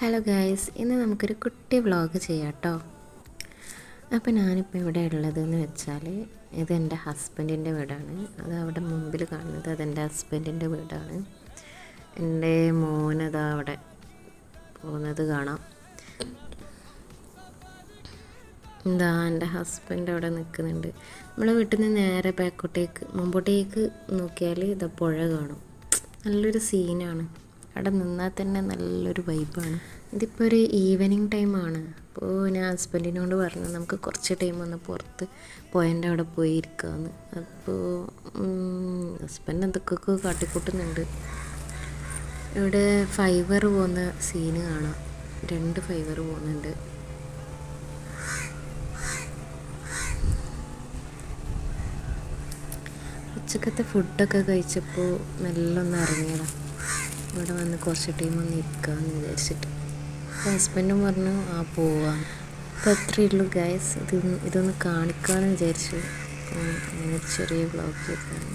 Hello guys, ഇന്ന് നമുക്കൊരു കുട്ടി വ്ളോഗ് ചെയ്യാം കേട്ടോ. അപ്പോൾ ഞാനിപ്പോൾ ഇവിടെ ഉള്ളതെന്ന് വെച്ചാൽ ഇതെൻ്റെ ഹസ്ബൻഡിൻ്റെ വീടാണ്. അത് അവിടെ മുമ്പിൽ കാണുന്നത് അതെൻ്റെ ഹസ്ബൻഡിൻ്റെ വീടാണ്. എൻ്റെ മോനതാ അവിടെ പോകുന്നത് കാണാം. എന്താ എൻ്റെ ഹസ്ബൻഡ് അവിടെ നിൽക്കുന്നുണ്ട്. നമ്മളെ വീട്ടിൽ നിന്ന് നേരെ മുമ്പോട്ടേക്ക് നോക്കിയാൽ ഇതാ പുഴ കാണും. നല്ലൊരു സീനാണ്. അവിടെ നിന്നാൽ തന്നെ നല്ലൊരു വൈബാണ്. ഇതിപ്പോൾ ഒരു ഈവനിങ് ടൈമാണ്. അപ്പോൾ ഞാൻ ഹസ്ബൻഡിനോട് പറഞ്ഞു നമുക്ക് കുറച്ച് ടൈം ഒന്ന് പുറത്ത് പോയതിൻ്റെ അവിടെ പോയി ഇരിക്കാമെന്ന്. അപ്പോൾ ഹസ്ബൻഡ് എന്തൊക്കെയൊക്കെ കാട്ടിക്കൂട്ടുന്നുണ്ട്. ഇവിടെ ഫൈവർ പോകുന്ന സീന് കാണാം. 2 ഫൈവർ പോകുന്നുണ്ട്. ഉച്ചക്കത്തെ ഫുഡൊക്കെ കഴിച്ചപ്പോൾ നല്ലൊന്ന് ഇറങ്ങിയതാണ്. ഇവിടെ വന്ന് കുറച്ച് ടൈം ഒന്ന് ഇരിക്കാമെന്ന് വിചാരിച്ചിട്ട്. അപ്പോൾ ഹസ്ബൻഡും പറഞ്ഞു പോവാം. അപ്പോൾ അത്രയേ ഉള്ളൂ ഗൈസ്. ഇതൊന്ന് കാണിക്കാമെന്ന് വിചാരിച്ചു. അങ്ങനെ ചെറിയ വ്ളോഗ് ചെയ്താണ്.